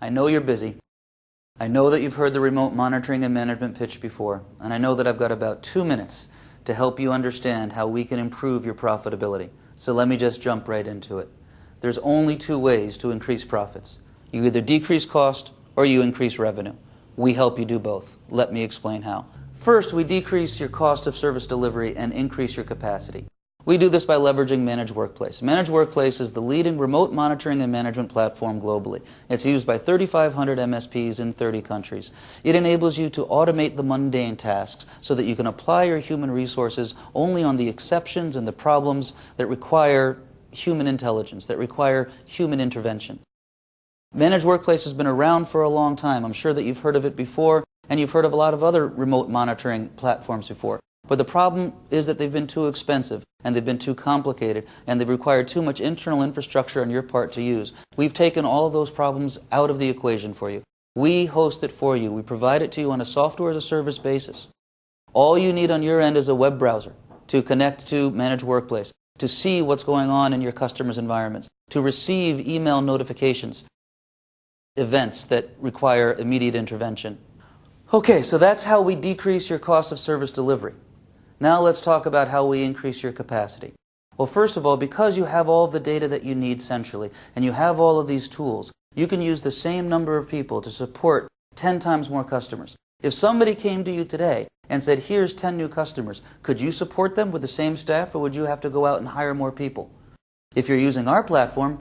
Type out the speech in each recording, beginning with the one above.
I know you're busy. I know that you've heard the remote monitoring and management pitch before, and I know that I've got about 2 minutes to help you understand how we can improve your profitability. So let me just jump right into it. There's only 2 ways to increase profits. You either decrease cost or you increase revenue. We help you do both. Let me explain how. First, we decrease your cost of service delivery and increase your capacity. We do this by leveraging Managed Workplace. Managed Workplace is the leading remote monitoring and management platform globally. It's used by 3,500 MSPs in 30 countries. It enables you to automate the mundane tasks so that you can apply your human resources only on the exceptions and the problems that require human intelligence, that require human intervention. Managed Workplace has been around for a long time. I'm sure that you've heard of it before, and you've heard of a lot of other remote monitoring platforms before. But the problem is that they've been too expensive, and they've been too complicated, and they've required too much internal infrastructure on your part to use. We've taken all of those problems out of the equation for you. We host it for you. We provide it to you on a software-as-a-service basis. All you need on your end is a web browser to connect to Managed Workplace, to see what's going on in your customers' environments, to receive email notifications, events that require immediate intervention. Okay, so that's how we decrease your cost of service delivery. Now let's talk about how we increase your capacity. Well, first of all, because you have all of the data that you need centrally, and you have all of these tools, you can use the same number of people to support 10 times more customers. If somebody came to you today and said, here's 10 new customers, could you support them with the same staff, or would you have to go out and hire more people? If you're using our platform,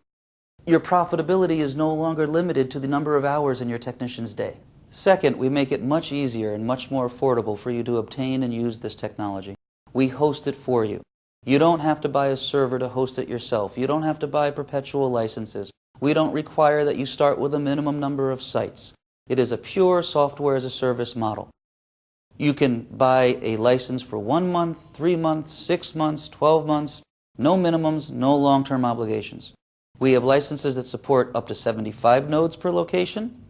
your profitability is no longer limited to the number of hours in your technician's day. Second, we make it much easier and much more affordable for you to obtain and use this technology. We host it for you. You don't have to buy a server to host it yourself. You don't have to buy perpetual licenses. We don't require that you start with a minimum number of sites. It is a pure software-as-a-service model. You can buy a license for 1 month, 3 months, 6 months, 12 months, no minimums, no long-term obligations. We have licenses that support up to 75 nodes per location,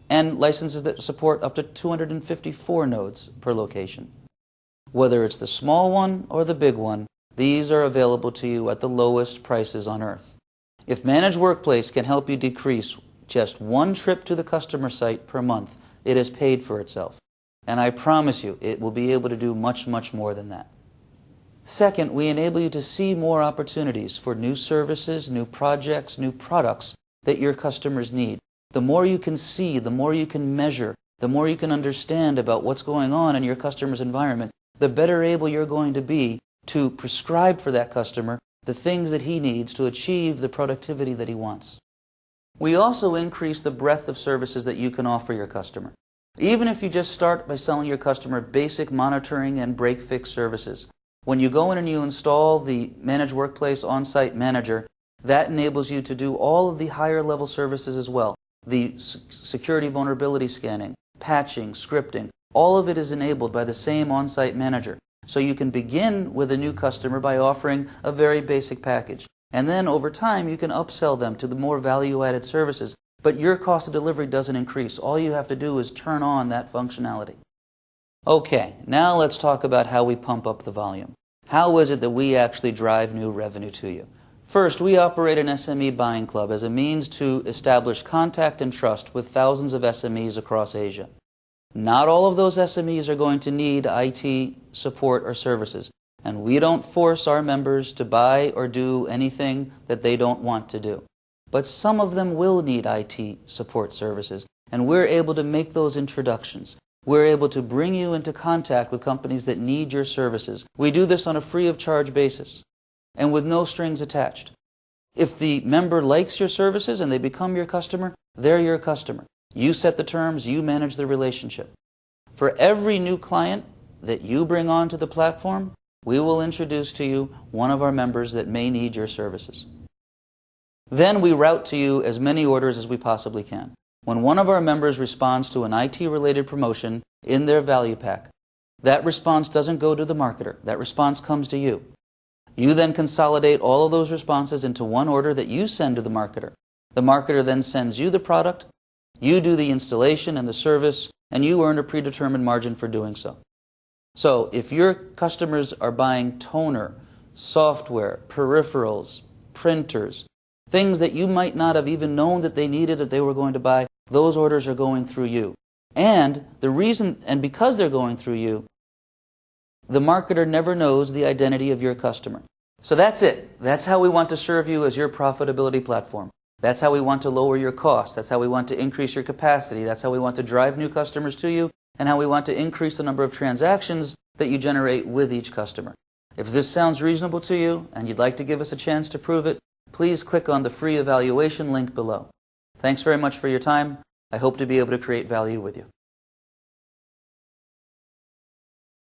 and licenses that support up to 254 nodes per location. Whether it's the small one or the big one, these are available to you at the lowest prices on earth. If Managed Workplace can help you decrease just 1 trip to the customer site per month, it has paid for itself. And I promise you, it will be able to do much, much more than that. Second, we enable you to see more opportunities for new services, new projects, new products that your customers need. The more you can see, the more you can measure, the more you can understand about what's going on in your customer's environment, the better able you're going to be to prescribe for that customer the things that he needs to achieve the productivity that he wants. We also increase the breadth of services that you can offer your customer. Even if you just start by selling your customer basic monitoring and break-fix services, when you go in and you install the Managed Workplace On-Site Manager, that enables you to do all of the higher level services as well. The security vulnerability scanning, patching, scripting, all of it is enabled by the same on-site manager. So you can begin with a new customer by offering a very basic package. And then over time you can upsell them to the more value-added services. But your cost of delivery doesn't increase. All you have to do is turn on that functionality. Okay, now let's talk about how we pump up the volume. How is it that we actually drive new revenue to you? First, we operate an SME buying club as a means to establish contact and trust with thousands of SMEs across Asia. Not all of those SMEs are going to need IT support or services, and we don't force our members to buy or do anything that they don't want to do. But some of them will need IT support services, and we're able to make those introductions. We're able to bring you into contact with companies that need your services. We do this on a free of charge basis and with no strings attached. If the member likes your services and they become your customer, they're your customer. You set the terms, you manage the relationship. For every new client that you bring onto the platform, we will introduce to you one of our members that may need your services. Then we route to you as many orders as we possibly can. When one of our members responds to an IT-related promotion in their value pack, that response doesn't go to the marketer. That response comes to you. You then consolidate all of those responses into one order that you send to the marketer. The marketer then sends you the product, you do the installation and the service, and you earn a predetermined margin for doing so. So if your customers are buying toner, software, peripherals, printers, Things that you might not have even known that they needed, that they were going to buy, those orders are going through you. And because they're going through you, the marketer never knows the identity of your customer. So that's it. That's how we want to serve you as your profitability platform. That's how we want to lower your costs. That's how we want to increase your capacity. That's how we want to drive new customers to you, and how we want to increase the number of transactions that you generate with each customer. If this sounds reasonable to you and you'd like to give us a chance to prove it, please click on the free evaluation link below. Thanks very much for your time. I hope to be able to create value with you.